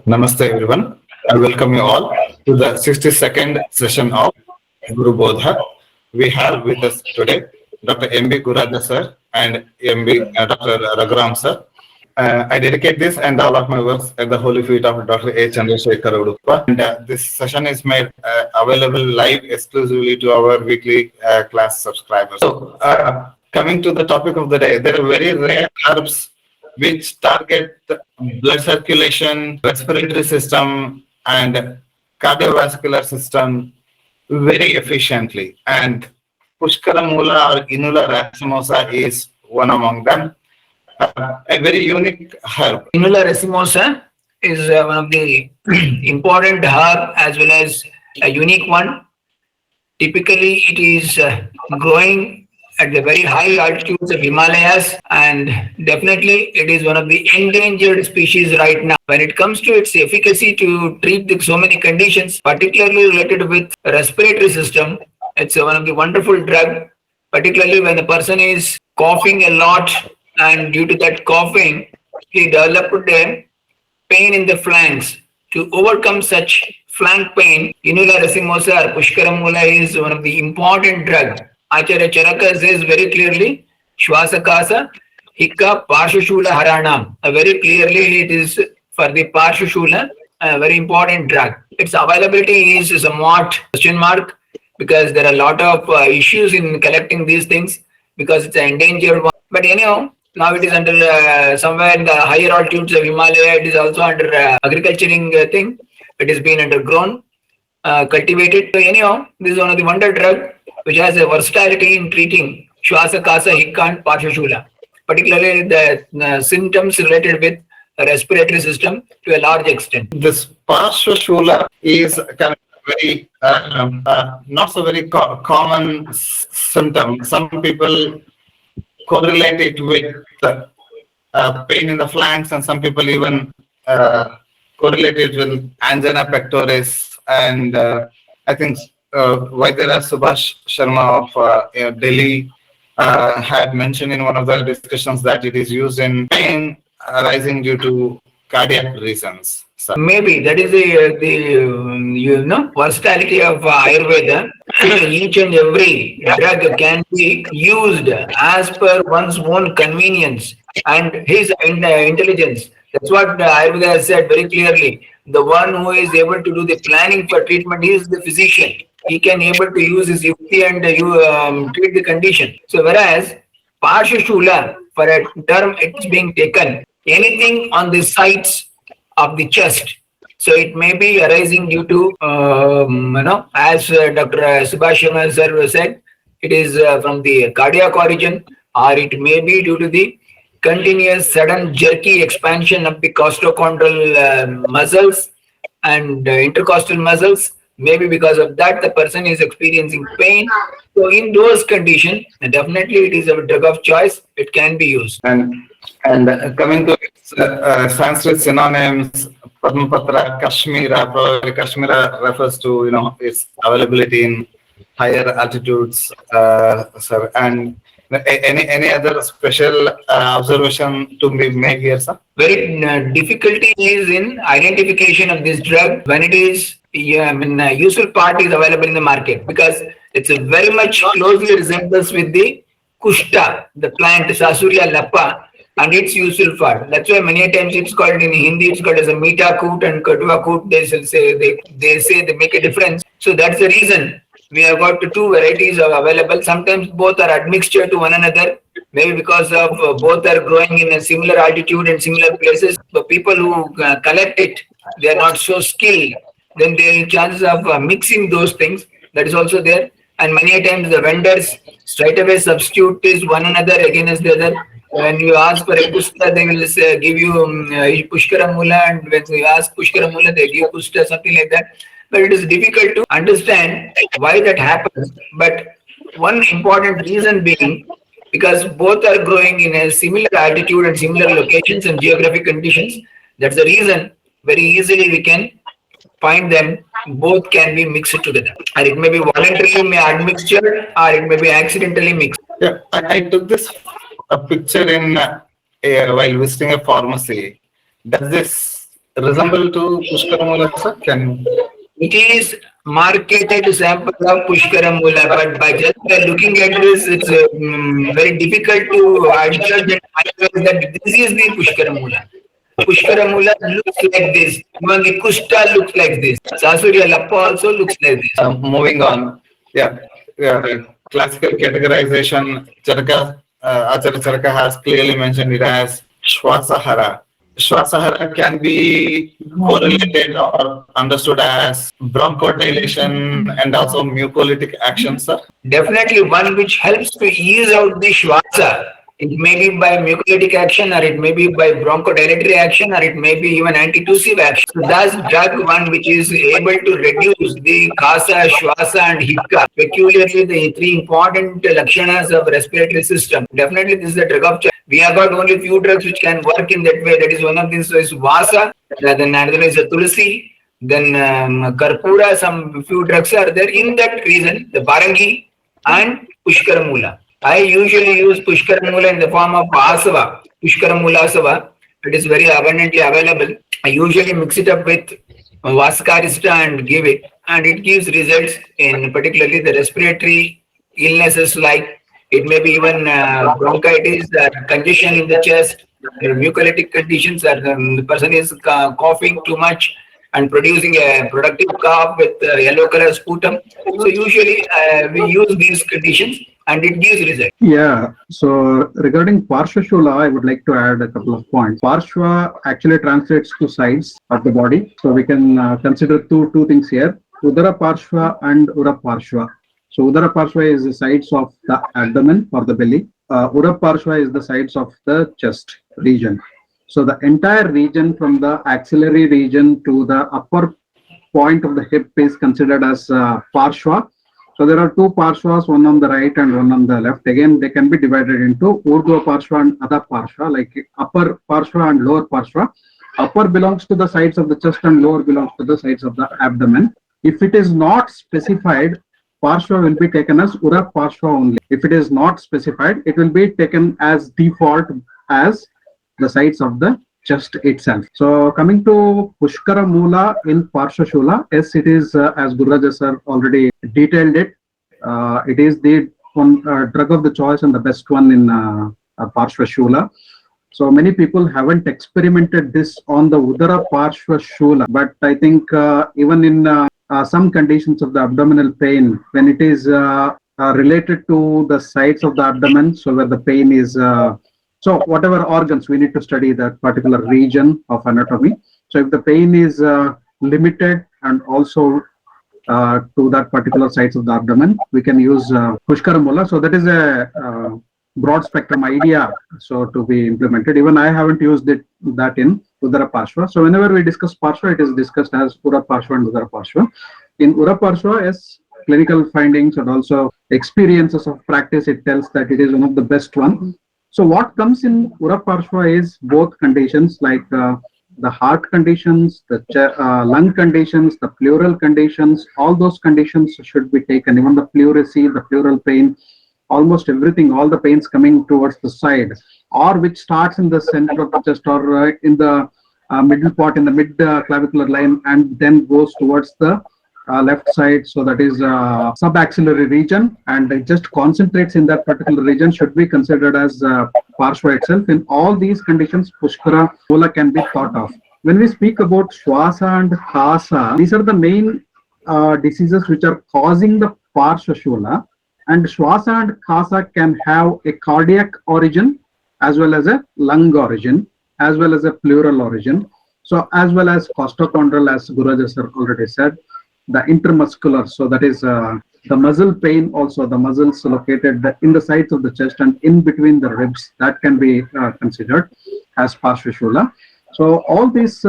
Namaste everyone. I welcome you all to the 62nd session of GURUBODHA. We have with us today Dr. M.B. Gururaja sir and Dr. Raghuram sir. I dedicate this and all of my works at the holy feet of Dr. A. Chandrasekhar Uduppa. And this session is made available live exclusively to our weekly class subscribers. So, coming to the topic of the day, there are very rare herbs which target the blood circulation, respiratory system, and cardiovascular system very efficiently. And Pushkaramula or Inula racemosa is one among them. A very unique herb. Inula racemosa is one of the important herb as well as a unique one. Typically, it is growing at the very high altitudes of Himalayas, and definitely it is one of the endangered species right now. When it comes to its efficacy to treat so many conditions, particularly related with respiratory system, it's one of the wonderful drug, particularly when the person is coughing a lot, and due to that coughing, he developed a pain in the flanks. To overcome such flank pain, Inula racemosa or Pushkaramula is one of the important drug. Acharya Charaka says very clearly, Shwasakasa, Hikka, Parshvashoola, Haranam. Very clearly, it is for the Parshvashoola, a very important drug. Its availability is somewhat question mark because there are a lot of issues in collecting these things because it's an endangered one. But anyhow, now it is under somewhere in the higher altitudes of Himalaya. It is also under agriculturing thing. It is being undergrown, cultivated. So anyhow, this is one of the wonder drug which has a versatility in treating Shwasakasa, Hikka and Parshvashoola, particularly the symptoms related with the respiratory system to a large extent. This Parshvashoola is kind of very not so very common symptom. Some people correlate it with pain in the flanks, and some people even correlate it with angina pectoris. And I think Vaidya Subhash Sharma of Delhi had mentioned in one of the discussions that it is used in pain arising due to cardiac reasons. So maybe that is the versatility of Ayurveda. Each and every drug can be used as per one's own convenience and his intelligence. That's what Ayurveda has said very clearly. The one who is able to do the planning for treatment is the physician. He can able to use his yukti and treat the condition. So whereas Parshvashoola, for a term it's being taken, anything on the sides of the chest. So it may be arising due to, as Dr. Subhash Sharma sir said, it is from the cardiac origin, or it may be due to the continuous sudden jerky expansion of the costochondral muscles and intercostal muscles. Maybe because of that, the person is experiencing pain. So in those conditions, definitely it is a drug of choice. It can be used. And coming to its Sanskrit synonyms, Padmapatra, Kashmira. Probably Kashmira refers to its availability in higher altitudes. Sir, and any other special observation to be made here, sir? Very difficulty is in identification of this drug when it is. Useful part is available in the market because it's a very much closely resembles with the kushta, the plant Sasuria lappa, and its useful part. That's why many times it's called in Hindi, it's called as a mita koot and katua koot. They say they make a difference. So that's the reason we have got two varieties of available. Sometimes both are admixture to one another, maybe because of both are growing in a similar altitude and similar places. But people who collect it, they are not so skilled. Then there is chances of mixing those things. That is also there. And many times the vendors straight away substitute this one another against the other. When you ask for a pushka, they will give you Pushkaramula, and when you ask Pushkaramula, they give pushka, something like that. But it is difficult to understand why that happens. But one important reason being, because both are growing in a similar altitude and similar locations and geographic conditions, that's the reason very easily we can find them. Both can be mixed together, or it may be voluntarily admixture, or it may be accidentally mixed. Yeah, I took this picture in while visiting a pharmacy. Does this resemble to Pushkaramula, sir? Can It is marketed sample of Pushkaramula, but by just by looking at this, it's very difficult to adjudge and analyze that this is the Pushkaramula. Pushkaramula looks like this. Even the Kushta looks like this. Sasuriya Lappa also looks like this. moving on? Yeah, yeah. Classical categorization. Charaka, Acharya Charaka has clearly mentioned it as Shwasahara. Shwasahara can be correlated or understood as bronchodilation and also mucolytic action, sir. Definitely one which helps to ease out the Shwasa. It may be by mucolytic action, or it may be by bronchodilatory action, or it may be even antitussive action. So that's drug one which is able to reduce the Kasa, Shwasa and Hikka, peculiarly the three important lakshanas of respiratory system. Definitely this is the drug of choice. We have got only few drugs which can work in that way. That is one of these is Vasa, then another is Tulsi, then Karpura, some few drugs are there in that region, the Barangi and Pushkaramula. I usually use Pushkaramula in the form of Asava, Pushkaramula Asava. It is very abundantly available. I usually mix it up with Arista and give it, and it gives results in particularly the respiratory illnesses like it may be even bronchitis, congestion in the chest, mucolytic conditions, the person is coughing too much and producing a productive cough with yellow color sputum. So usually we use these conditions and it gives results. Yeah, so regarding Parshvashoola, I would like to add a couple of points. Parshva actually translates to sides of the body. So we can consider two things here, Udara Parshva and Ura Parshva. So Udara Parshva is the sides of the abdomen or the belly. Ura Parshva is the sides of the chest region. So the entire region from the axillary region to the upper point of the hip is considered as Parshva. So there are two Parshvas, one on the right and one on the left. Again, they can be divided into Urdhva Parshva and Adha Parshva, like upper Parshva and lower Parshva. Upper belongs to the sides of the chest and lower belongs to the sides of the abdomen. If it is not specified, Parshva will be taken as Ura Parshva only. If it is not specified, it will be taken as default as the sides of the chest itself. So coming to Pushkaramula in Parshvashoola, yes, it is as Gururaja sir already detailed it. It is the one drug of the choice and the best one in Parshvashoola. So many people haven't experimented this on the Udara Parshvashoola, but I think even in some conditions of the abdominal pain, when it is related to the sides of the abdomen, so where the pain is so whatever organs, we need to study that particular region of anatomy. So if the pain is limited and also to that particular sides of the abdomen, we can use Pushkaramula. So that is a broad spectrum idea so to be implemented. Even I haven't used that in Udara Parshva. So whenever we discuss Parshva, it is discussed as Ura Parshva and Udara Parshva. In Ura Parshva, yes, clinical findings and also experiences of practice, it tells that it is one of the best one. So what comes in Ura Parshva is both conditions like the heart conditions, the lung conditions, the pleural conditions, all those conditions should be taken. Even the pleurisy, the pleural pain, almost everything, all the pains coming towards the side or which starts in the center of the chest or in the middle part in the mid clavicular line and then goes towards the left side, so that is subaxillary region, and it just concentrates in that particular region, should be considered as Parshva itself. In all these conditions, Pushkaramula can be thought of. When we speak about Shwasa and Kasa, these are the main diseases which are causing the Parshvashoola, and Shwasa and Kasa can have a cardiac origin as well as a lung origin as well as a pleural origin, so as well as costochondral, as Gururaja sir already said, the intermuscular, so that is the muscle pain, also the muscles located in the sides of the chest and in between the ribs, that can be considered as Parshvashoola. So all these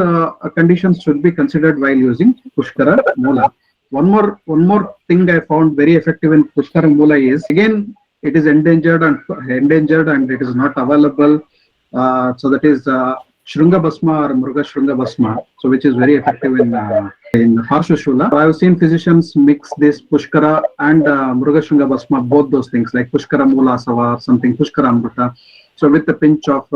conditions should be considered while using Pushkaramula. One more thing I found very effective in Pushkaramula is, again, it is endangered and it is not available. So that is Shrunga Bhasma or Mruga Shrunga Bhasma, so which is very effective in Parshvashoola. I have seen physicians mix this Pushkara and Mruga Shrunga Bhasma, both those things like Pushkaramula Asava or something, Pushkaramula. So with a pinch of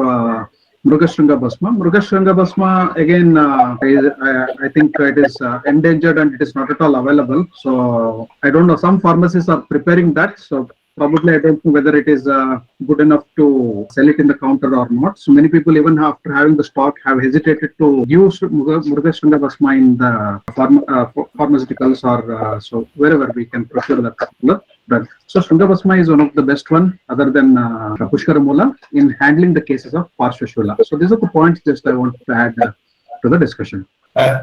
Mrugashringa Bhasma. Mrugashringa Bhasma again, I think it is endangered and it is not at all available. So I don't know. Some pharmacies are preparing that. So probably I don't know whether it is good enough to sell it in the counter or not. So many people, even after having the stock, have hesitated to use Mrugashringa Bhasma in the pharmaceuticals or so wherever we can procure that particular drug. So Shringa Bhasma is one of the best one other than Pushkaramula in handling the cases of Parshvashoola. So these are the points just I want to add to the discussion.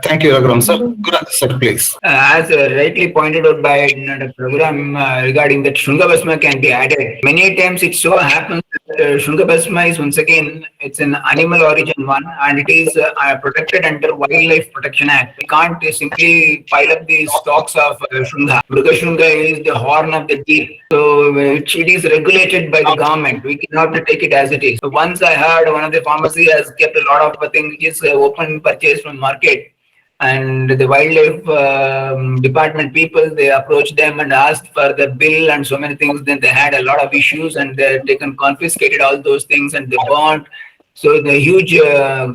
Thank you, Raghuram sir. Gururaja sir, please. As rightly pointed out by Dr. Raghuram regarding that Shringa Bhasma can be added. Many times it so happens that Shringa Bhasma is once again, it's an animal origin one and it is protected under Wildlife Protection Act. We can't simply pile up the stocks of Shringa. Mrugashringa is the horn of the deer. So it is regulated by the government. We cannot take it as it is. So once I heard one of the pharmacy has kept a lot of things which is open purchase from market. And the wildlife department people, they approached them and asked for the bill and so many things. Then they had a lot of issues and they taken confiscated all those things and they burnt. So the huge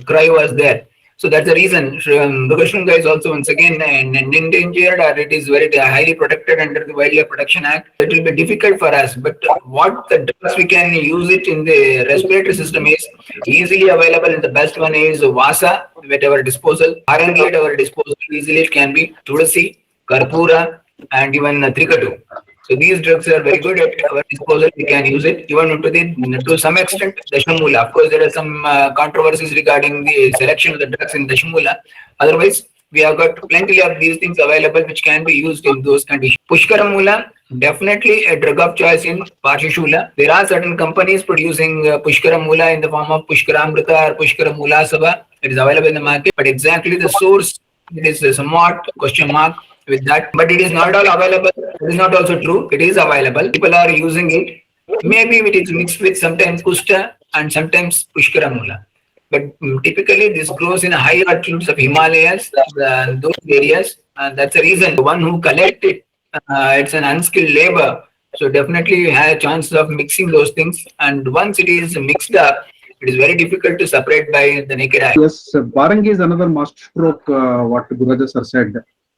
cry was there. So that's the reason Mrugashringa is also once again endangered or it is very highly protected under the Wildlife Protection Act. It will be difficult for us. But what the drugs we can use it in the respiratory system is easily available. And the best one is Vasa at our disposal. Arangi at our disposal easily it can be Tulasi, Karpura and even Trikatu. So these drugs are very good at our disposal. We can use it even to some extent Dashamula. Of course, there are some controversies regarding the selection of the drugs in Dashamula. Otherwise, we have got plenty of these things available which can be used in those conditions. Pushkaramula, definitely a drug of choice in Parshvashoola. There are certain companies producing Pushkaramula in the form of Pushkaramrita or Pushkaramula Asava. It is available in the market, but exactly the source, it is somewhat question mark with that, but it is not all available. It is not also true. It is available. People are using it. Maybe it is mixed with sometimes Kusta and sometimes Pushkaramula. But typically this grows in high altitudes of Himalayas, those areas. And that's the reason the one who collects it, it's an unskilled labor. So definitely you have a chance of mixing those things. And once it is mixed up, it is very difficult to separate by the naked eye. Yes, Barangi is another masterstroke, what Gururaja sir said.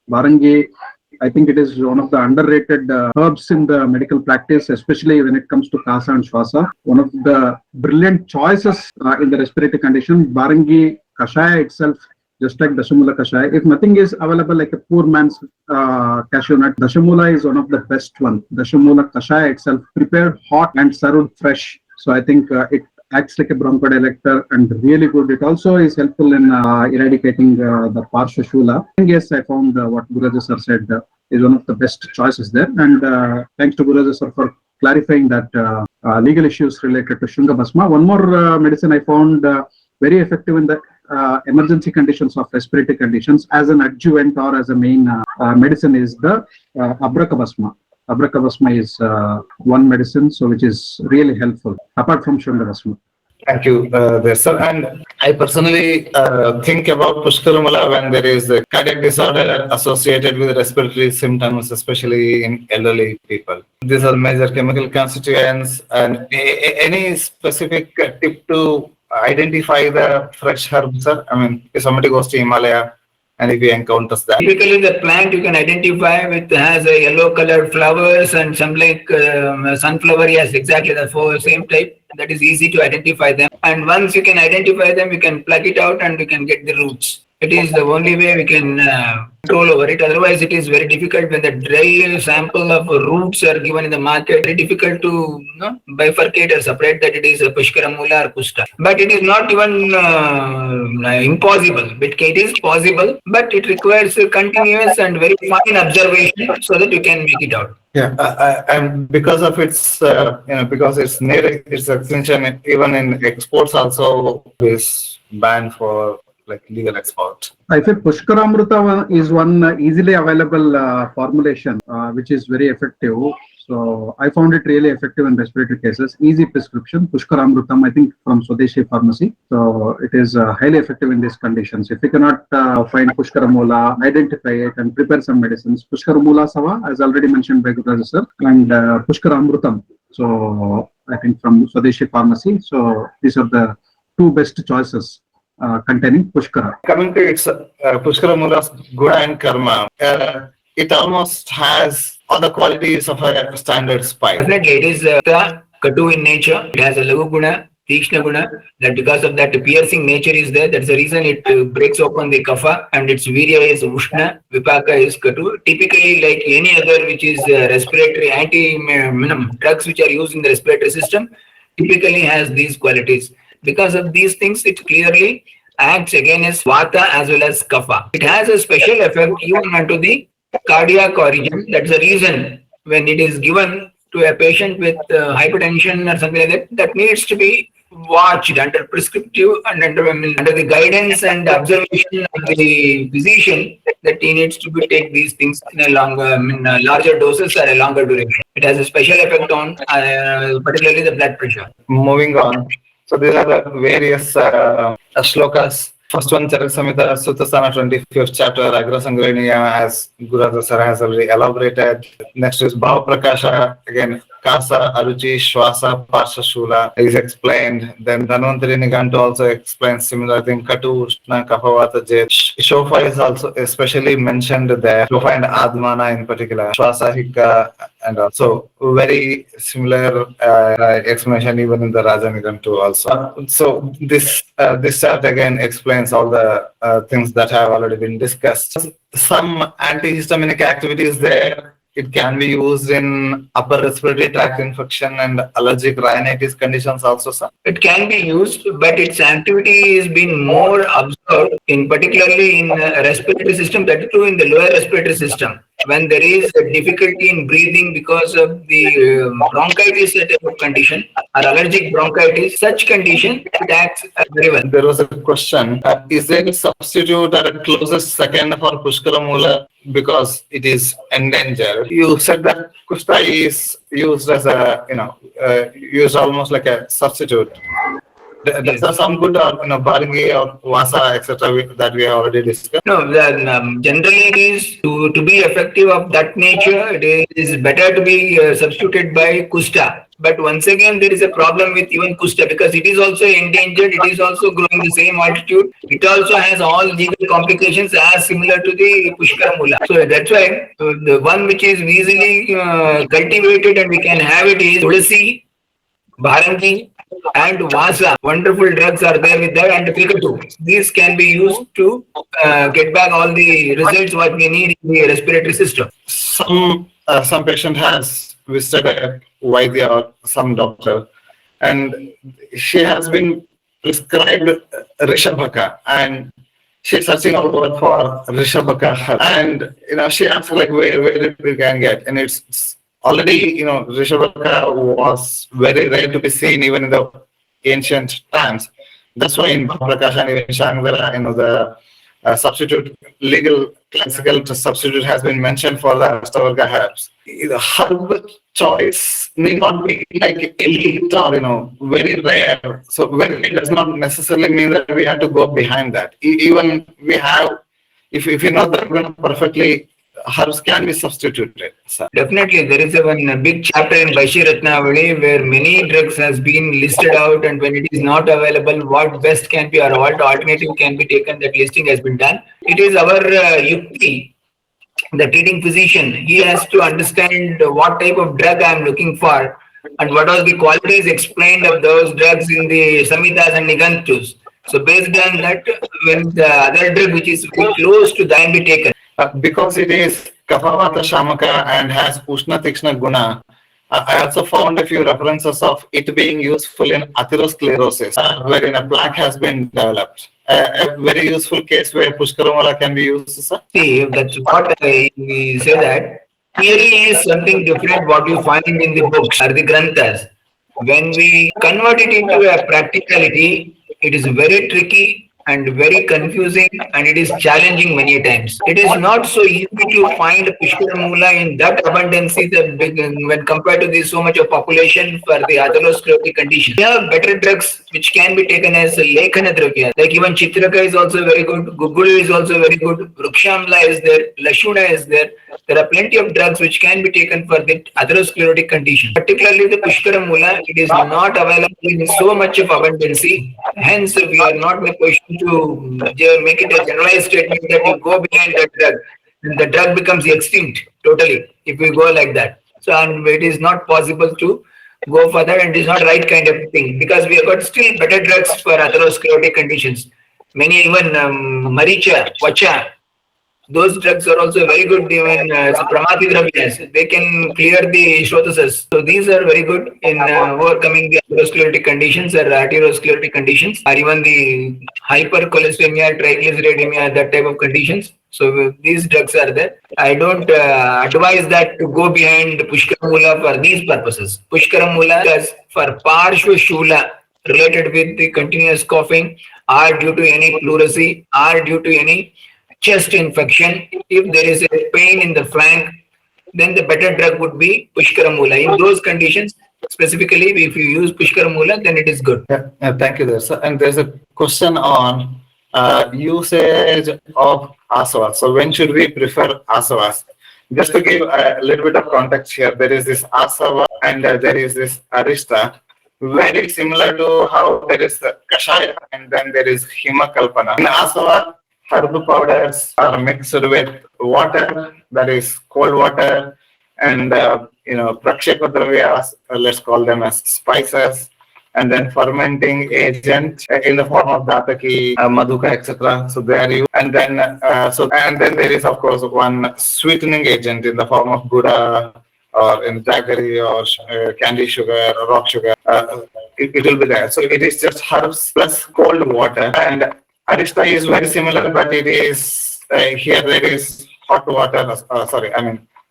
Barangi, I think it is one of the underrated herbs in the medical practice, especially when it comes to Kasa and Shwasa. One of the brilliant choices in the respiratory condition. Barangi Kashaya itself, just like Dashamula Kashaya. If nothing is available like a poor man's cashew nut, Dashamula is one of the best one. Dashamula Kashaya itself, prepared hot and served fresh. So I think it acts like a bronchodilator and really good. It also is helpful in eradicating the Parshvashoola. And yes, I found what Gururaja sir said is one of the best choices there. And thanks to Gururaja sir for clarifying that legal issues related to Shringa Bhasma. One more medicine I found very effective in the emergency conditions of respiratory conditions as an adjuvant or as a main medicine is the Abraka Bhasma. Abraka Bhasma is one medicine, so which is really helpful apart from Shringa Bhasma. Thank you, there, sir. And I personally think about Pushkaramula when there is a cardiac disorder associated with respiratory symptoms, especially in elderly people. These are major chemical constituents. And any specific tip to identify the fresh herbs, sir? I mean, if somebody goes to Himalaya and if he encounters that. Typically, the plant you can identify with has a yellow colored flowers and some like sunflower. Yes, exactly the same type. That is easy to identify them. And once you can identify them, you can pluck it out and you can get the roots. It is the only way we can control over it. Otherwise, it is very difficult when the dry sample of roots are given in the market. Very difficult to bifurcate or separate that it is a Pushkaramula or Kusta. But it is not even impossible. It is possible, but it requires a continuous and very fine observation so that you can make it out. Yeah, and because of its, because it's near its extension, even in exports also is banned for like legal export. I think Pushkaramrita is one easily available formulation, which is very effective. So I found it really effective in respiratory cases. Easy prescription, Pushkaramrutam, I think from Swadeshi Pharmacy. So it is highly effective in these conditions. If you cannot find Pushkaramula, identify it and prepare some medicines. Pushkaramula Asava, as already mentioned by Gururaja sir, and Pushkaramrutam. So I think from Swadeshi Pharmacy. So these are the two best choices containing Pushkara. Coming to its Pushkaramula's Guna and Karma, it almost has all the qualities of a standard spice. Definitely, it is Katu in nature. It has a Lagu Guna, Tikshna Guna. That because of that piercing nature is there. That's the reason it breaks open the Kapha, and its Virya is Ushna, Vipaka is Katu. Typically, like any other which is respiratory drugs which are used in the respiratory system, typically has these qualities. Because of these things, it clearly acts against Vata as well as Kapha. It has a special effect even onto the cardiac origin. That's the reason when it is given to a patient with hypertension or something like that, that needs to be watched under prescriptive and under the guidance and observation of the physician, that he needs to take these things in a longer, larger doses or a longer duration. It has a special effect on particularly the blood pressure. Moving on. So these are the various shlokas. First one, Charak Samhita, Sutasana 25th chapter, Agra Sangraniya, as Gururaja sir has already elaborated. Next is Bhava Prakasha, again, Kasa, Aruchi, Shwasa, Parshvashoola is explained. Then Dhanvantari Nigantu also explains similar thing, Katu, Ushna, Kaphavata, Jet. Shofa is also especially mentioned there, Shofa and Admana in particular, Shwasa, Hika, and also very similar explanation even in the Raja Nigantu also. So this chart again explains all the things that have already been discussed. Some antihistaminic activities there. It can be used in upper respiratory tract infection and allergic rhinitis conditions also, sir. It can be used, but its activity is being more observed in particularly in respiratory system, that too in the lower respiratory system. When there is a difficulty in breathing because of the bronchitis type of condition or allergic bronchitis, such condition, it acts very well. There was a question, is there a substitute or a closest second for Pushkaramula because it is endangered? You said that Kushta is used as a, used almost like a substitute. Does that sound good, or Baringi or Vasa, etc., that we have already discussed? No, generally it is to be effective of that nature, it is better to be substituted by Kushta. But once again, there is a problem with even Kushta because it is also endangered, it is also growing the same altitude. It also has all legal complications as similar to the Pushkaramula. So that's why the one which is easily cultivated and we can have it is Tulsi, Bharangi, and Vasa. Wonderful drugs are there with that, and Pikatu. These can be used to get back all the results what we need in the respiratory system. Some patient has visited a Vaidya or some doctor, and she has been prescribed Rishabhaka, and she's searching out for Rishabhaka, and she asked like where we can get, and it's already, Rishabhaka was very rare to be seen even in the ancient times. That's why in Prakasha and even Shangara, the substitute, legal classical substitute has been mentioned for the Ashtavarga herbs. The herb choice need not be like elite or, very rare. So very rare does not necessarily mean that we have to go behind that. Even we have, if you know that perfectly, herbs can be substituted. Sir. Definitely, there is a big chapter in Baishi Ratnavali where many drugs has been listed out, and when it is not available, what best can be or what alternative can be taken, that listing has been done. It is our yukti, the treating physician. He has to understand what type of drug I am looking for and what are the qualities explained of those drugs in the Samhitas and Nigantus. So based on that, when the other drug which is very close to that can be taken. Because it is Kaphavata Shamaka and has Ushna Tikshna Guna, I also found a few references of it being useful in atherosclerosis, wherein a plaque has been developed. A very useful case where Pushkaramula can be used, sir. See, that's what we say that theory is something different what you find in the books or the granthas. When we convert it into a practicality, it is very tricky and very confusing, and it is challenging many times. It is not so easy to find Pushkaramula in that abundance when compared to this so much of population for the atherosclerotic condition. We have better drugs which can be taken as Lekhana Dravya. Like even Chitraka is also very good, Gugulu is also very good, Vrukshamla is there, Lashuna is there. There are plenty of drugs which can be taken for the atherosclerotic condition. Particularly the Pushkaramula, it is not available in so much of abundance. Hence, we are not in a position to make it a generalized statement that you go behind that drug. And the drug becomes extinct totally if we go like that. So, and it is not possible to go further, and it is not right kind of thing, because we have got still better drugs for atherosclerotic conditions. Many even Maricha, Vacha, those drugs are also very good. Even Pramati Dravyas, they can clear the Srotas. So these are very good in overcoming the atherosclerotic conditions or arteriosclerotic conditions, or even the hypercholesteremia, triglyceridemia, that type of conditions. So these drugs are there. I don't advise that to go behind Pushkaramula for these purposes. Pushkaramula is for Parshvashoola related with the continuous coughing, or due to any pleurisy, or due to any chest infection. If there is a pain in the flank, then the better drug would be Pushkaramula. In those conditions, specifically, if you use Pushkaramula, then it is good. Thank you there, sir. And there's a question on usage of Asava. So when should we prefer Asavas? Just to give a little bit of context here, there is this Asava and there is this Arista. Very similar to how there is Kashaya and then there is Himakalpana. In Asava, herb powders are mixed with water, that is cold water, and praksheka dravyas, let's call them as spices, and then fermenting agent in the form of dataki, madhuka, etc. So they are used, and then there is of course one sweetening agent in the form of gura or in jaggery or candy sugar or rock sugar. It will be there. So it is just herbs plus cold water. And Arista is very similar, but it is here there is hot water.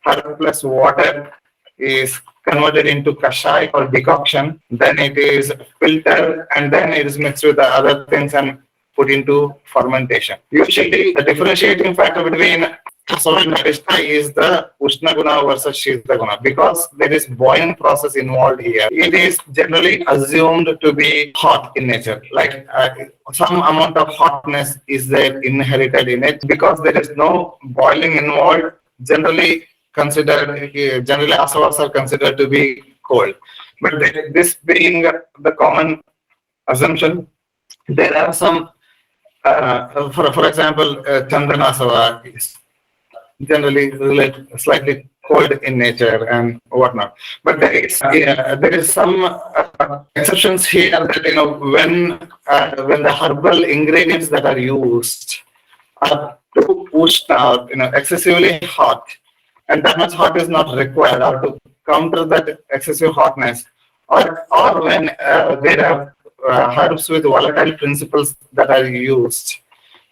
Herb plus water is converted into kashai or decoction. Then it is filtered and then it is mixed with the other things and put into fermentation. Usually, the differentiating factor between Asava and Arista is the Ushna Guna versus Shita Guna, because there is boiling process involved here. It is generally assumed to be hot in nature, like some amount of hotness is there inherited in it, because there is no boiling involved. Generally Asavas are considered to be cold. But this being the common assumption, there are some, for example, Chandana Asava is generally slightly cold in nature and whatnot. But there is some exceptions here that when the herbal ingredients that are used are too pushed out, excessively hot, and that much hot is not required, or to counter that excessive hotness, or when there are herbs with volatile principles that are used.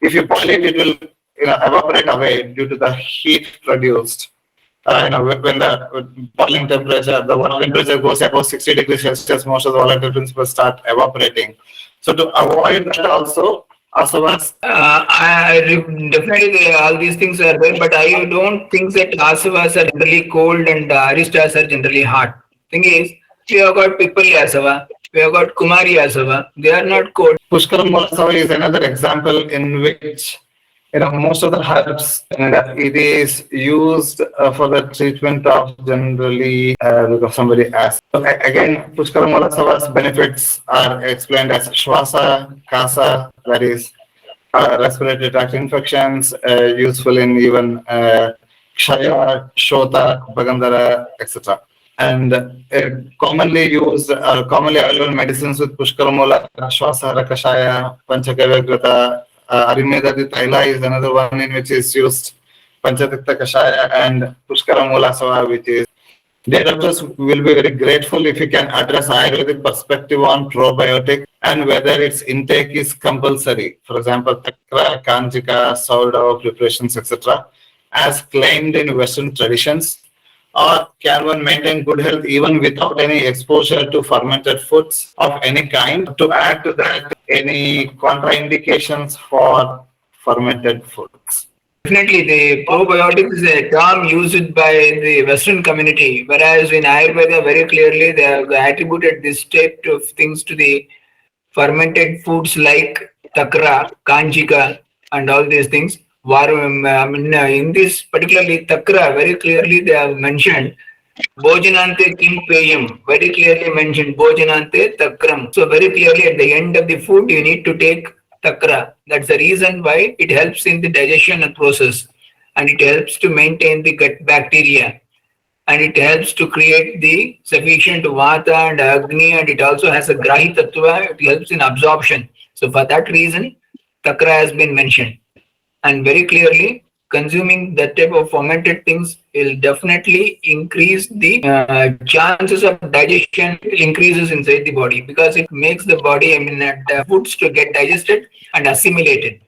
If you boil it, it will evaporate away due to the heat produced. When the boiling temperature, the water temperature goes above 60 degrees Celsius, most of the volatile principles start evaporating. So to avoid that also, Asavas. Definitely all these things are there, but I don't think that Asavas are generally cold and Aristas are generally hot. Thing is, we have got Pipali Asava, we have got Kumari Asava, they are not cold. Pushkaramula Asava is another example in which most of the herbs, and it is used for the treatment of generally because somebody asked. So again, Pushkaramula Asava's benefits are explained as Shwasa, Kasa, that is respiratory tract infections, useful in even Kshaya, Shota, Bagandhara, etc. And commonly used, commonly available medicines with Pushkaramula, Shwasa, Rakashaya, Panchakavyograta, Arimedadi Taila is another one in which is used Panchatikta Kashaya, and Pushkaramula Asava, which is. The doctors will be very grateful if you can address Ayurvedic perspective on probiotic and whether its intake is compulsory. For example, Takra, Kanjika, sourdough preparations, etc., as claimed in Western traditions. Or can one maintain good health even without any exposure to fermented foods of any kind? To add to that, any contraindications for fermented foods? Definitely, the probiotics is a term used by the Western community, whereas in Ayurveda, very clearly they have attributed this type of things to the fermented foods like takra, kanjika, and all these things. In this particularly takra, very clearly they have mentioned Bhojanante Kim Peyam, very clearly mentioned Bhojanante Takram. So very clearly at the end of the food you need to take takra. That's the reason why it helps in the digestion process, and it helps to maintain the gut bacteria, and it helps to create the sufficient vata and agni, and it also has a grahi tattva. It helps in absorption. So for that reason takra has been mentioned, and very clearly consuming that type of fermented things will definitely increase the chances of digestion increases inside the body, because it makes the body, foods to get digested and assimilated.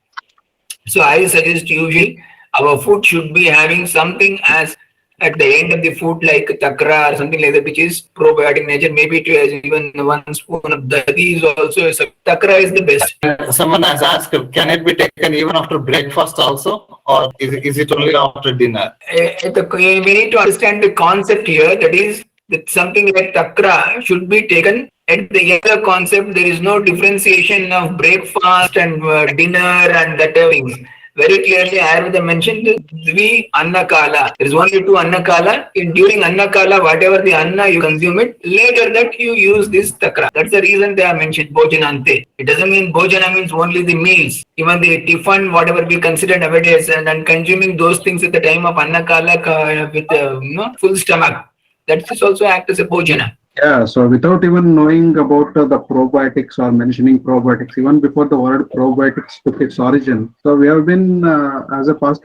So I suggest usually our food should be having something as at the end of the food like takra or something like that, which is probiotic nature. Maybe it has even 1 spoon of dahi is also. Takra is the best. Someone has asked, can it be taken even after breakfast also, or is it only after dinner? We need to understand the concept here. That is, that something like takra should be taken at the end of the concept. There is no differentiation of breakfast and dinner and that things. Very clearly, Ayurveda mentioned Dvi Annakala. There is only 2 Annakala. During Annakala, whatever the Anna you consume it, later that you use this takra. That's the reason they are mentioned Bhojanante. It doesn't mean Bhojana means only the meals. Even the tiffin, whatever we consider nowadays, and consuming those things at the time of Annakala with full stomach. That is also act as a Bhojana. Yeah, so without even knowing about the probiotics or mentioning probiotics, even before the word probiotics took its origin, so we have been, as a part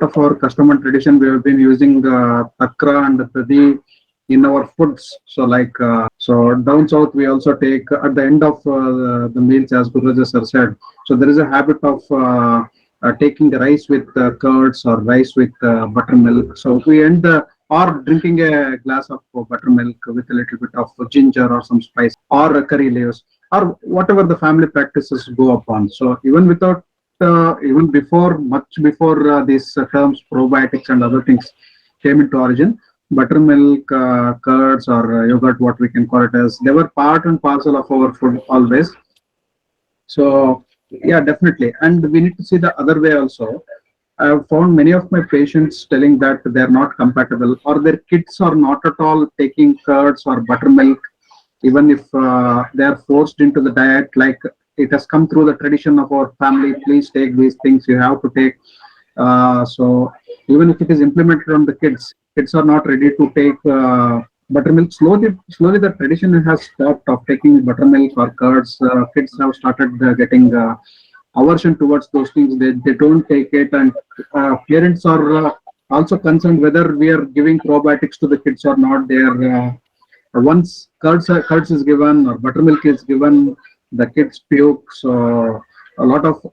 of our custom and tradition, we have been using takra and pradi in our foods. So like, so down south, we also take at the end of the meals, as Gururaja sir said. So there is a habit of taking the rice with curds or rice with buttermilk. So we end the or drinking a glass of buttermilk with a little bit of ginger or some spice or curry leaves or whatever the family practices go upon. So even without, even before, much before these terms probiotics and other things came into origin, buttermilk, curds or yogurt, what we can call it as, they were part and parcel of our food always. So yeah, definitely. And we need to see the other way also. I have found many of my patients telling that they're not compatible or their kids are not at all taking curds or buttermilk, even if they are forced into the diet, like it has come through the tradition of our family, please take these things, you have to take. So even if it is implemented on the kids are not ready to take buttermilk. Slowly the tradition has stopped of taking buttermilk or curds. Kids have started getting aversion towards those things. They don't take it, and parents are also concerned whether we are giving probiotics to the kids or not. They are once curds is given or buttermilk is given, the kids puke. So a lot of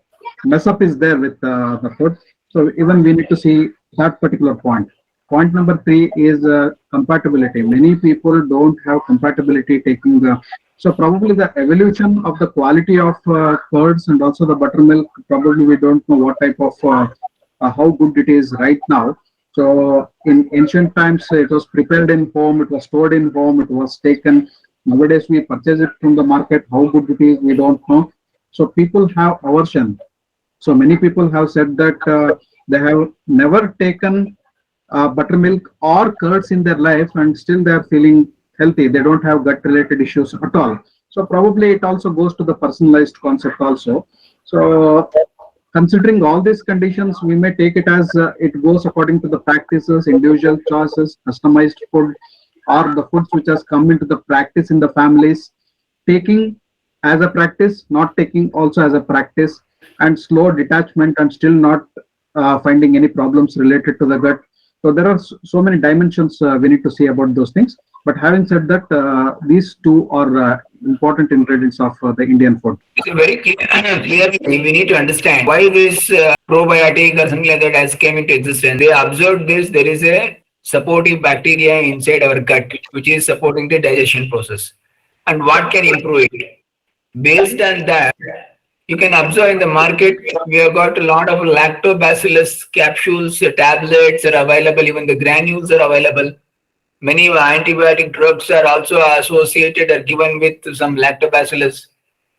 mess up is there with the food. So even we need to see that particular point. Point number 3 is compatibility. Many people don't have compatibility taking the. So probably the evolution of the quality of curds and also the buttermilk, probably we don't know what type of, how good it is right now. So in ancient times, it was prepared in home, it was stored in home, it was taken. Nowadays, we purchase it from the market. How good it is, we don't know. So people have aversion. So many people have said that they have never taken buttermilk or curds in their life and still they are feeling healthy. They don't have gut related issues at all. So probably it also goes to the personalized concept also. So considering all these conditions, we may take it as it goes according to the practices, individual choices, customized food, or the foods which has come into the practice in the families, taking as a practice, not taking also as a practice, and slow detachment and still not finding any problems related to the gut. So there are so many dimensions we need to see about those things. But having said that, these two are important ingredients of the Indian food. It's very clearly we need to understand why this probiotic or something like that has came into existence. They observed this. There is a supportive bacteria inside our gut which is supporting the digestion process. And what can improve it? Based on that, you can observe in the market, we have got a lot of lactobacillus capsules, tablets are available, even the granules are available. Many antibiotic drugs are also associated or given with some lactobacillus.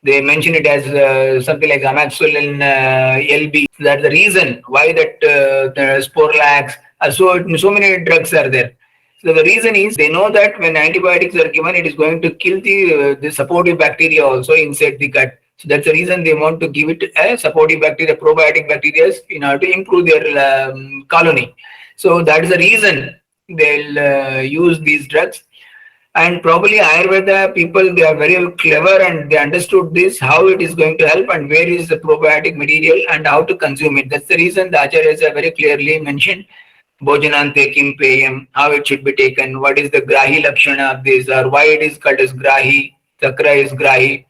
They mention it as something like Amaxolin LB. That's the reason why that the Sporlax. So many drugs are there. So the reason is they know that when antibiotics are given, it is going to kill the supportive bacteria also inside the gut. So that's the reason they want to give it a supportive bacteria, probiotic bacteria in order to improve their colony. So that is the reason they'll use these drugs. And probably Ayurveda people, they are very clever and they understood this, how it is going to help and where is the probiotic material and how to consume it. That's the reason the acharyas are very clearly mentioned Bhojanante Kim Peyam, how it should be taken, what is the Grahi Lakshana of this, or why it is called as Grahi, Takra is Grahi,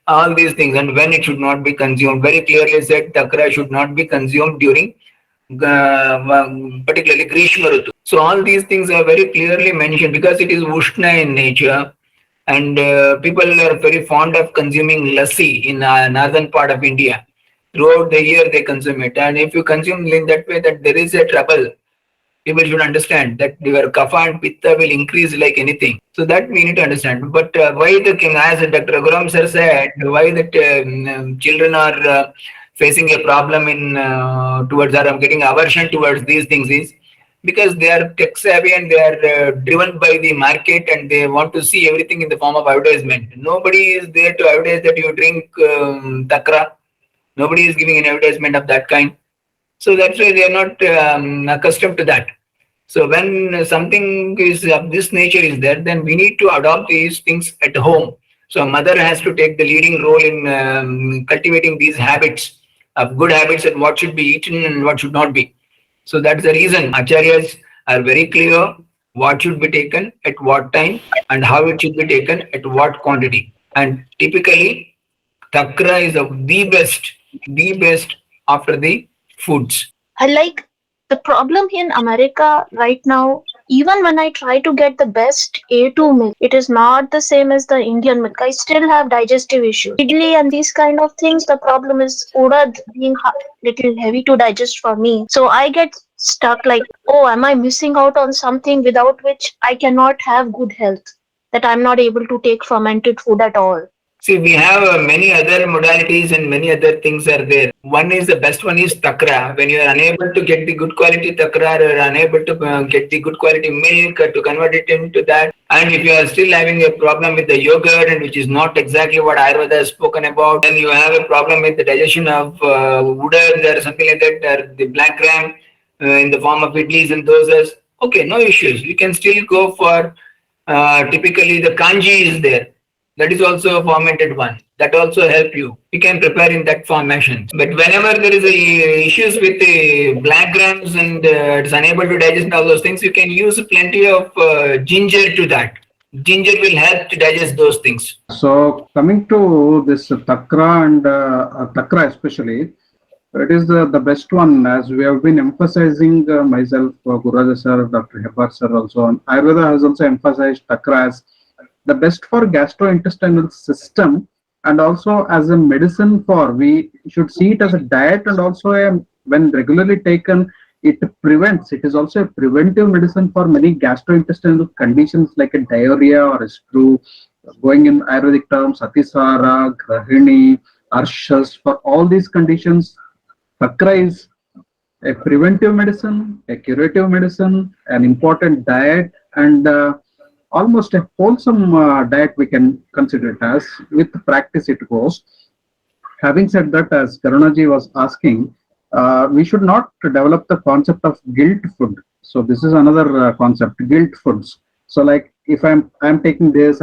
all these things, and when it should not be consumed. Very clearly said, Takra should not be consumed during particularly Grishma Ritu. So all these things are very clearly mentioned because it is Ushna in nature, and people are very fond of consuming lassi in northern part of India. Throughout the year they consume it, and if you consume in that way, that there is a trouble, people should understand that your kapha and pitta will increase like anything. So that we need to understand. But why the king, as Dr. Raghuram sir said, why that children are facing a problem in towards or getting aversion towards these things is because they are tech savvy and they are driven by the market and they want to see everything in the form of advertisement. Nobody is there to advertise that you drink takra. Nobody is giving an advertisement of that kind. So that's why they are not accustomed to that. So when something is of this nature is there, then we need to adopt these things at home. So a mother has to take the leading role in cultivating these habits of good habits and what should be eaten and what should not be. So that's the reason acharyas are very clear what should be taken at what time and how it should be taken at what quantity. And typically, takra is of the best after the foods. I like the problem in America right now. Even when I try to get the best A2 milk, it is not the same as the Indian milk. I still have digestive issues. Idli and these kind of things, the problem is urad being little heavy to digest for me. So I get stuck like, oh, am I missing out on something without which I cannot have good health? That I'm not able to take fermented food at all. See, we have many other modalities and many other things are there. One is the best one is takra. When you are unable to get the good quality takra or unable to get the good quality milk to convert it into that, and if you are still having a problem with the yogurt and which is not exactly what Ayurveda has spoken about, then you have a problem with the digestion of udad or something like that, or the black gram in the form of idlis and dosas. Okay, no issues. You can still go for typically the kanji is there. That is also a fermented one. That also help you. You can prepare in that formation. But whenever there is issues with the black grams and it's unable to digest all those things, you can use plenty of ginger to that. Ginger will help to digest those things. So coming to this Takra and Takra especially, it is the best one as we have been emphasizing myself, Gururaja sir, Dr. Hebbar sir also. And Ayurveda has also emphasized Takra as the best for gastrointestinal system and also as a medicine for, we should see it as a diet and also when regularly taken, it prevents, it is also a preventive medicine for many gastrointestinal conditions like a diarrhea or a screw, going in Ayurvedic terms, Atisara, Grahini, Arshas, for all these conditions, Takra is a preventive medicine, a curative medicine, an important diet, and almost a wholesome diet we can consider it as. With practice it goes. Having said that, as Karunaji was asking, we should not develop the concept of guilt food. So this is another concept, guilt foods. So like if I'm taking this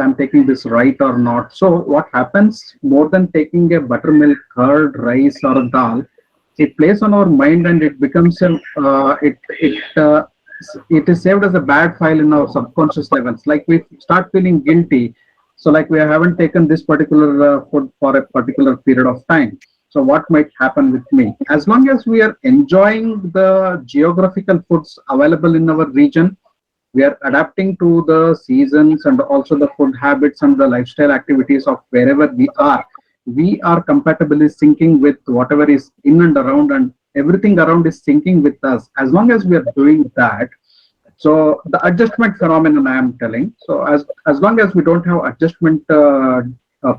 right or not. So what happens, more than taking a buttermilk, curd, rice or a dal, it plays on our mind and it becomes it is saved as a bad file in our subconscious levels. Like we start feeling guilty. So like we haven't taken this particular food for a particular period of time. So what might happen with me? As long as we are enjoying the geographical foods available in our region, we are adapting to the seasons and also the food habits and the lifestyle activities of wherever we are. we are compatibly syncing with whatever is in and around, and everything around is syncing with us. As long as we are doing that, so the adjustment phenomenon I am telling. So as long as we don't have adjustment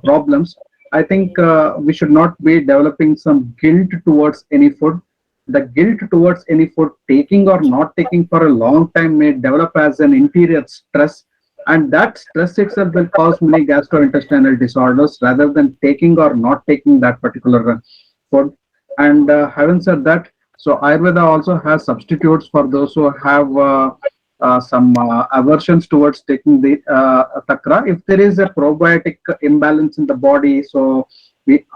problems, I think we should not be developing some guilt towards any food. The guilt towards any food, taking or not taking for a long time, may develop as an interior stress, and that stress itself will cause many gastrointestinal disorders rather than taking or not taking that particular food. And having said that, so Ayurveda also has substitutes for those who have some aversions towards taking the Takra. If there is a probiotic imbalance in the body, so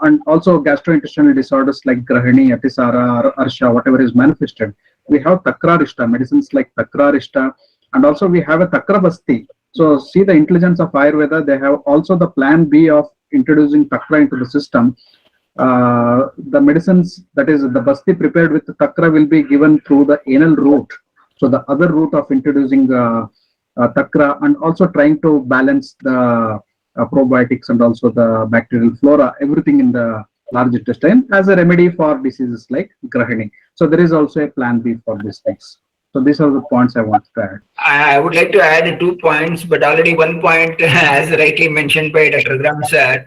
and also gastrointestinal disorders like Grahini, Atisara, or Arsha, whatever is manifested, we have Takra Arista, medicines like Takra Arista, and also we have a Takra Basti. So see the intelligence of Ayurveda, they have also the plan B of introducing Takra into the system. The medicines, that is the Basti prepared with Takra, will be given through the anal route. So the other route of introducing Takra, and also trying to balance the probiotics and also the bacterial flora, everything in the large intestine as a remedy for diseases like Grahini. So there is also a plan B for these things. So these are the points I want to add. I would like to add 2 points, but already one point, as rightly mentioned by Dr. Raghuram sir,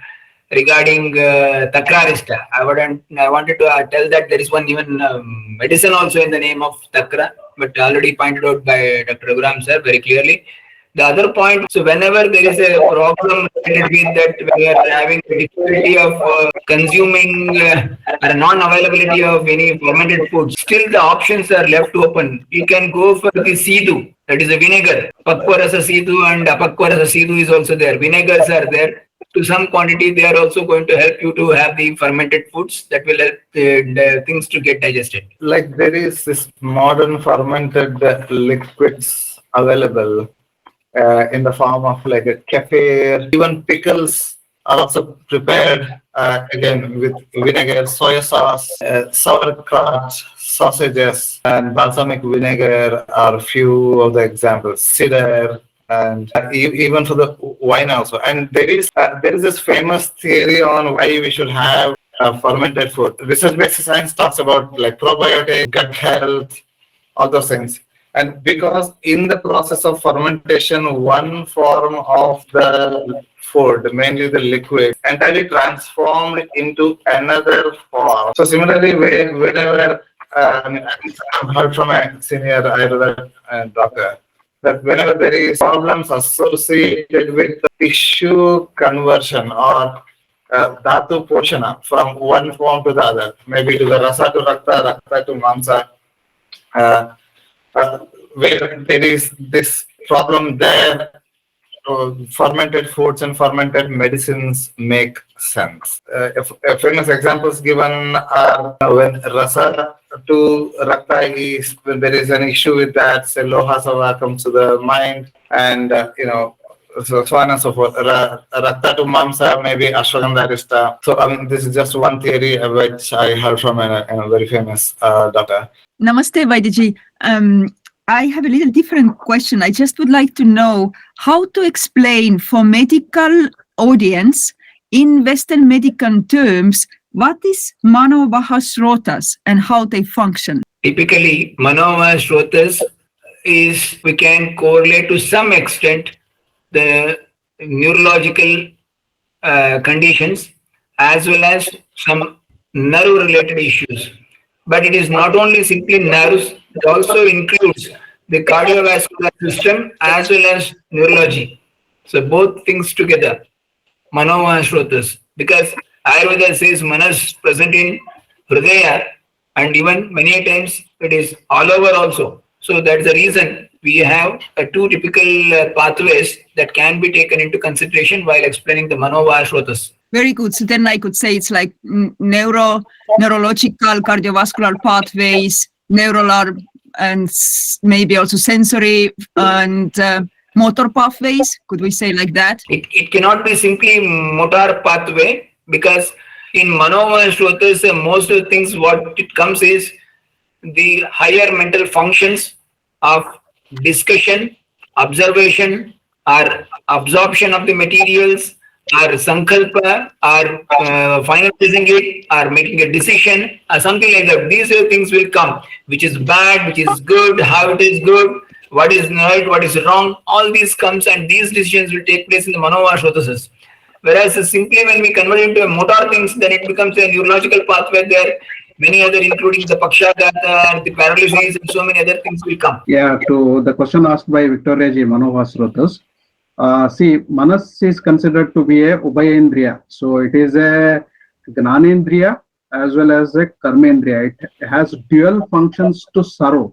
regarding Takrarista. I wanted to tell that there is one even medicine also in the name of Takra, but already pointed out by Dr. Raghuram sir very clearly. The other point, so whenever there is a problem related with that, we are having the difficulty of consuming or non-availability of any fermented foods, still the options are left open. You can go for the Sidu, that is a vinegar. Pakwarasa Sidu and Apakwarasa Sidu is also there. Vinegars are there. To some quantity, they are also going to help you to have the fermented foods that will help the things to get digested. Like there is this modern fermented liquids available in the form of like a kefir. Even pickles are also prepared again with vinegar, soy sauce, sauerkraut, sausages, and balsamic vinegar are few of the examples. Cider, and even for the wine also. And there is this famous theory on why we should have fermented food. Research-based science talks about like probiotic, gut health, all those things. And because in the process of fermentation, one form of the food, mainly the liquid, entirely transformed into another form. So similarly, whenever I've heard from a senior Ayurveda doctor that whenever there is problems associated with tissue conversion or dhatu poshana from one form to the other, maybe to the rasa to rakta, rakta to mamsa, where there is this problem there, fermented foods and fermented medicines make sense. Famous examples given are when rasa to rakta is, when there is an issue with that, say lohasava comes to the mind, and so on and so forth. Rakta to mamsa, maybe ashwagandha arista. So I mean, this is just one theory which I heard from a very famous doctor. Namaste, Vaidiji. I have a little different question. I just would like to know how to explain for medical audience in Western medical terms what is Manovaha Srotas and how they function. Typically, Manovaha Srotas is, we can correlate to some extent the neurological conditions as well as some nerve related issues. But it is not only simply nerves, it also includes the cardiovascular system as well as neurology. So both things together, Manovaha Srotas, because Ayurveda says Manas present in Hridaya, and even many times it is all over also. So that's the reason we have 2 typical pathways that can be taken into consideration while explaining the Manovaha Srotas. Very good. So then I could say it's like neurological, cardiovascular pathways, neural and maybe also sensory and motor pathways. Could we say like that? It cannot be simply motor pathway, because in Manovaha Srotas, most of the things what it comes is the higher mental functions of discussion, observation, or absorption of the materials, or sankalpa, or finalizing it, or making a decision, or something like that. These things will come, which is bad, which is good, how it is good, what is right, what is wrong. All these comes, and these decisions will take place in the Manovaha Srotas. Whereas simply when we convert it into a motor things, then it becomes a neurological pathway there. Many other, including the Pakshagata, the paralysis, and so many other things will come. Yeah, to the question asked by Victoria Ji, Manovaha Srotas. See, Manas is considered to be a Ubhayendriya. So it is a Gnanendriya as well as a Karmendriya. It has dual functions to serve.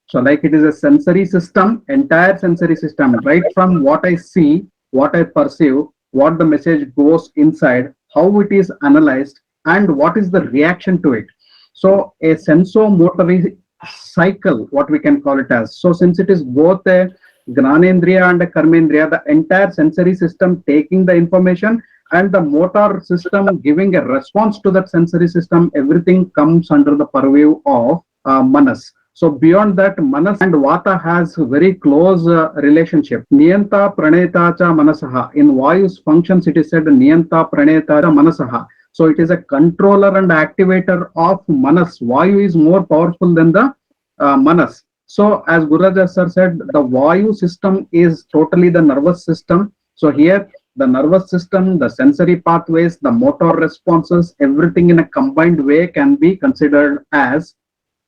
So like it is a sensory system, entire sensory system, right from what I see, what I perceive, what the message goes inside, how it is analyzed, and what is the reaction to it. So a sensomotory cycle, what we can call it as. So since it is both a Gnanendriya and a Karmendriya, the entire sensory system taking the information and the motor system giving a response to that sensory system, everything comes under the purview of Manas. So beyond that, Manas and Vata has very close relationship. Niyanta praneta cha manasaha. In Vayu's functions, it is said Niyanta praneta cha manasaha. So it is a controller and activator of Manas. Vayu is more powerful than the Manas. So as Gururaja sir said, the Vayu system is totally the nervous system. So here the nervous system, the sensory pathways, the motor responses, everything in a combined way can be considered as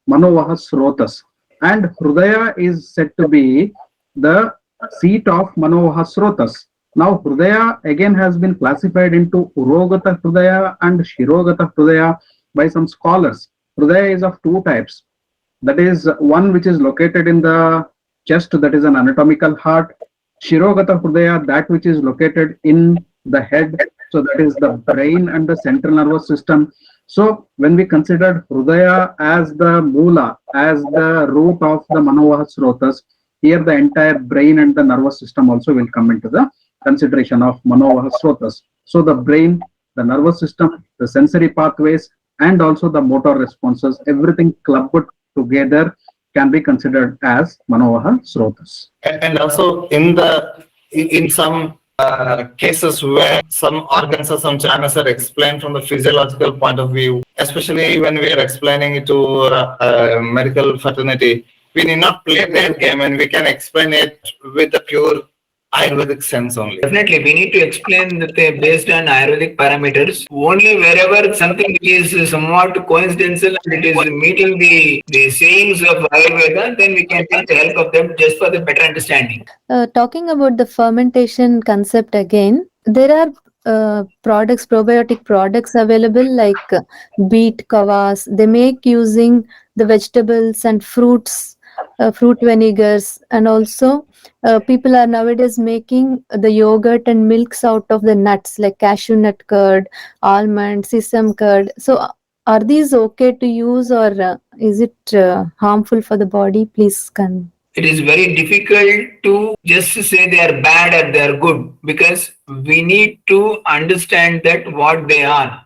Manovaha Srotas. And Hrudaya is said to be the seat of Manovaha Srotas. Now Hrudaya again has been classified into Urogata Hrudaya and Shirogata Hrudaya by some scholars. Hrudaya is of two types. That is one which is located in the chest, that is an anatomical heart. Shirogata Hrudaya, that which is located in the head, so that is the brain and the central nervous system. So when we considered Hrudaya as the Moola, as the root of the Manovaha Srotas, here the entire brain and the nervous system also will come into the consideration of Manovaha Srotas. So the brain, the nervous system, the sensory pathways, and also the motor responses, everything clubbed together can be considered as Manovaha Srotas. And also in some cases where some organs or some channels are explained from the physiological point of view, especially when we are explaining it to medical fraternity, we need not play their game and we can explain it with the pure Ayurvedic sense only. Definitely, we need to explain that they based on Ayurvedic parameters. Only wherever something which is somewhat coincidental and it is meeting the sayings of Ayurveda, then we can take the help of them just for the better understanding. Talking about the fermentation concept again, there are products, probiotic products available like beet kavas. They make using the vegetables and fruits, fruit vinegars, and also people are nowadays making the yogurt and milks out of the nuts like cashew nut curd, almond, sesame curd. So are these okay to use, or is it harmful for the body? Please can. It is very difficult to just say they are bad or they are good, because we need to understand that what they are.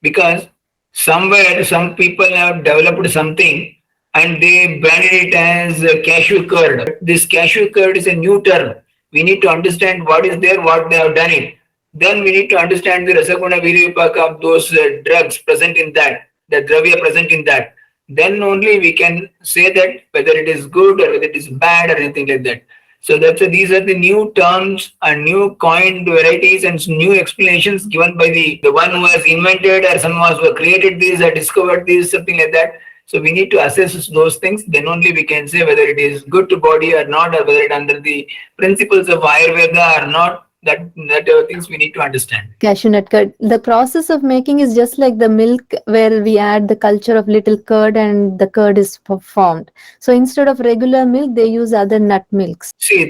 Because somewhere some people have developed something and they branded it as cashew curd. This cashew curd is a new term. We need to understand what is there, what they have done it. Then we need to understand the rasaguna virupaka of those drugs present in that, the dravya present in that. Then only we can say that whether it is good or whether it is bad or anything like that. So these are the new terms and new coined varieties and new explanations given by the one who has invented or someone who has created this or discovered this, something like that. So we need to assess those things. Then only we can say whether it is good to body or not, or whether it under the principles of Ayurveda or not. That are things we need to understand. Cashew nut curd. The process of making is just like the milk, where we add the culture of little curd and the curd is formed. So instead of regular milk, they use other nut milks. See,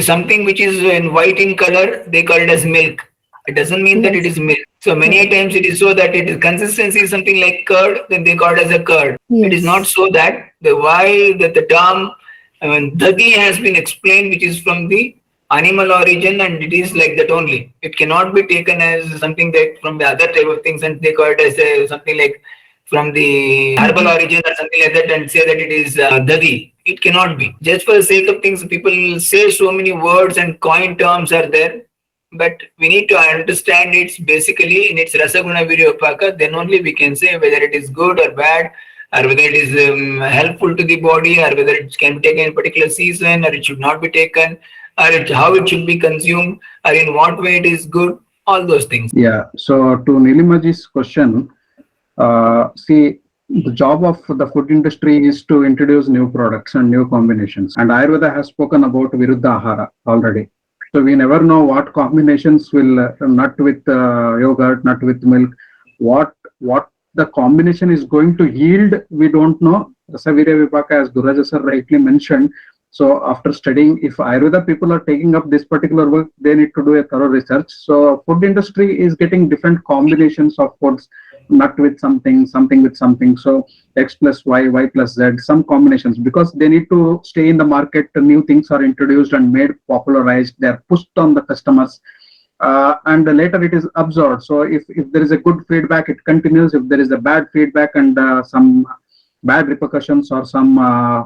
something which is in white in color, they call it as milk. It doesn't mean that it is milk. So many times it is so that it is consistency is something like curd, then they call it as a curd. Yes. It is not so that the term dagi has been explained, which is from the animal origin, and it is like that only. It cannot be taken as something that from the other type of things and they call it as something like from the herbal origin or something like that and say that it is dagi. It cannot be. Just for the sake of things, people say so many words and coin terms are there, but we need to understand it's basically in its rasaguna viryopaka, then only we can say whether it is good or bad, or whether it is helpful to the body, or whether it can be taken in a particular season, or it should not be taken, or how it should be consumed, or in what way it is good, all those things. Yeah. So to Nilimaji's question, see, the job of the food industry is to introduce new products and new combinations. And Ayurveda has spoken about Viruddha Ahara already. So we never know what combinations will, nut with yogurt, nut with milk, what the combination is going to yield, we don't know. Rasavirya Vipaka, as Gururaja sir rightly mentioned. So after studying, if Ayurveda people are taking up this particular work, they need to do a thorough research. So food industry is getting different combinations of foods, nut with something, something with something. So X plus Y, Y plus Z, some combinations, because they need to stay in the market. New things are introduced and made popularized. They're pushed on the customers. And later it is absorbed. So if there is a good feedback, it continues. If there is a bad feedback and some bad repercussions or some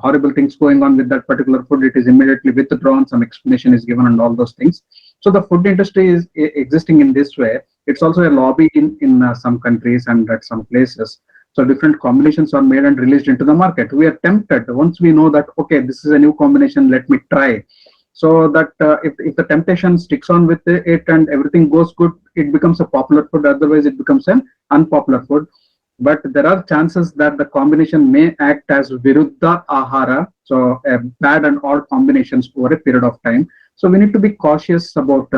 horrible things going on with that particular food, it is immediately withdrawn, some explanation is given and all those things. So the food industry is existing in this way. It's also a lobby in some countries and at some places. So different combinations are made and released into the market. We are tempted once we know that, okay, this is a new combination, let me try. So that if the temptation sticks on with it and everything goes good, it becomes a popular food. Otherwise, it becomes an unpopular food. But there are chances that the combination may act as Viruddha Ahara, so bad and odd combinations over a period of time. So we need to be cautious about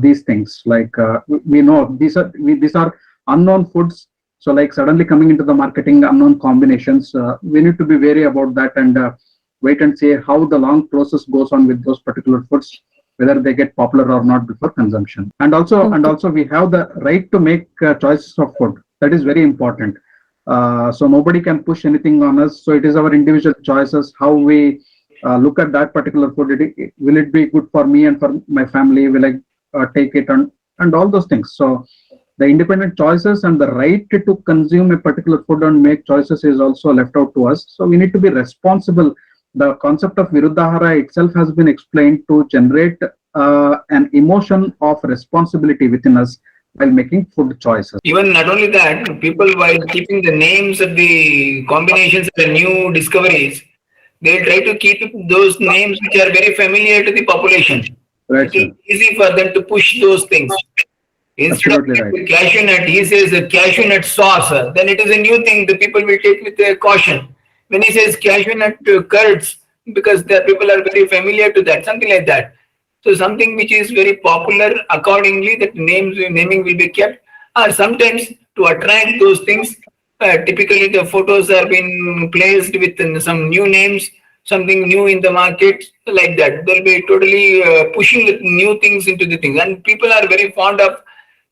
these things. Like we know these are unknown foods. So like suddenly coming into the marketing, unknown combinations, we need to be wary about that and wait and see how the long process goes on with those particular foods, whether they get popular or not before consumption. And also we have the right to make choices of food. That is very important. So nobody can push anything on us. So it is our individual choices, how we look at that particular food. Will it be good for me and for my family? Will I take it and all those things? So the independent choices and the right to consume a particular food and make choices is also left out to us. So we need to be responsible. The concept of Viruddhahara itself has been explained to generate an emotion of responsibility within us while making food choices. Even not only that, people while keeping the names of the combinations and the new discoveries, they try to keep those names which are very familiar to the population. Right, it is easy for them to push those things. Instead of right. Cashew nut, he says a cashew nut sauce. Then it is a new thing. The people will take with caution. When he says cashew nut curds, because the people are very familiar to that, something like that. So something which is very popular, accordingly, that naming will be kept. Or sometimes to attract those things, typically the photos are being placed with some new names, something new in the market, like that. They'll be totally pushing new things into the things. And people are very fond of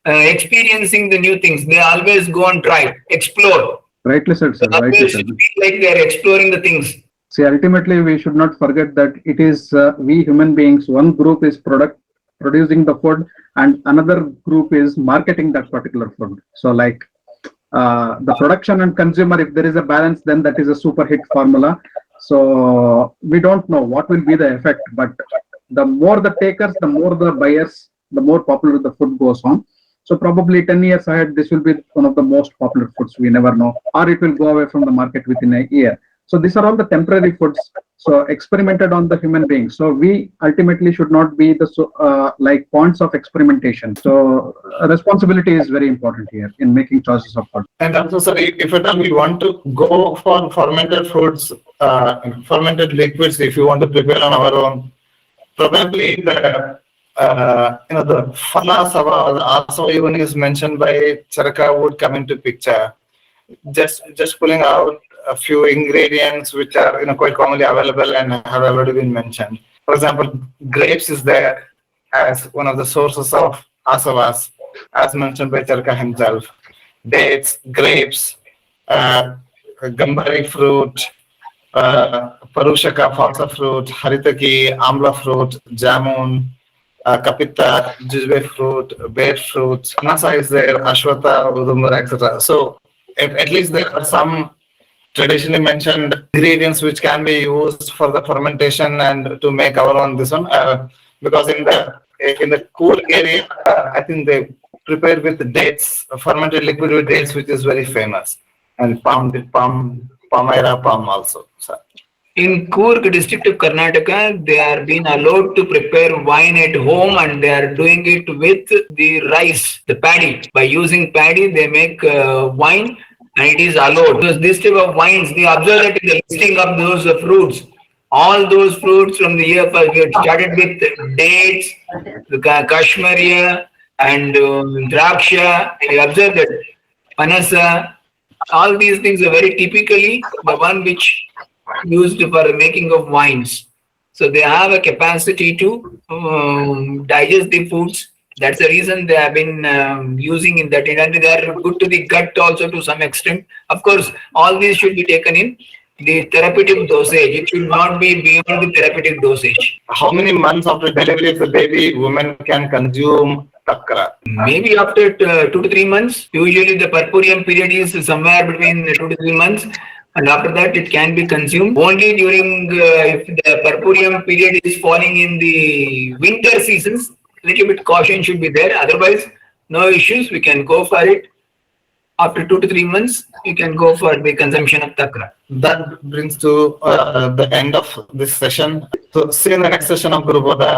experiencing the new things. They always go and try, explore. Rightly said, sir. Rightly said. Feel like they're exploring the things. See, ultimately, we should not forget that it is we human beings. One group is producing the food, and another group is marketing that particular food. So, like the production and consumer, if there is a balance, then that is a super hit formula. So we don't know what will be the effect, but the more the takers, the more the buyers, the more popular the food goes on. So probably 10 years ahead, this will be one of the most popular foods. We never know, or it will go away from the market within a year. So these are all the temporary foods. So experimented on the human beings. So we ultimately should not be the like points of experimentation. So responsibility is very important here in making choices of food. And also, sir, if at all we want to go for fermented foods, fermented liquids, if you want to prepare on our own, probably the Phala Asava or the Asava even is mentioned by Charaka would come into picture. Just pulling out a few ingredients which are quite commonly available and have already been mentioned. For example, grapes is there as one of the sources of asavas, as mentioned by Charaka himself. Dates, grapes, gambari fruit, parushaka, falsa fruit, haritaki, amla fruit, jamun, kapita, jujube fruit, bear fruit, anasa is there, ashwata, udumbar, etc. So at least there are some traditionally mentioned ingredients which can be used for the fermentation and to make our own this one. Because in the in the cool area, I think they prepare with dates, fermented liquid with dates, which is very famous, and palmyra palm also. So, In Coorg district of Karnataka, they are being allowed to prepare wine at home, and they are doing it with the rice, the paddy. By using paddy, they make wine, and it is allowed. Because this type of wines, they observe that in the listing of those fruits. All those fruits from the year first, we had started with dates, the kashmiriya, and draksha. I observed that panasa. All these things are very typically the one which used for making of wines. So they have a capacity to digest the foods. That's the reason they have been using in that, and they are good to the gut also to some extent. Of course, all these should be taken in the therapeutic dosage. It should not be beyond the therapeutic dosage. how many months after delivery of the baby women can consume takra? Maybe after 2 to 3 months. Usually the purpurium period is somewhere between 2 to 3 months. And after that, it can be consumed only during if the purpurium period is falling in the winter seasons. Little bit caution should be there. Otherwise, no issues. We can go for it. After 2 to 3 months, you can go for the consumption of takra. That brings to the end of this session. So see you in the next session of Gurubodha.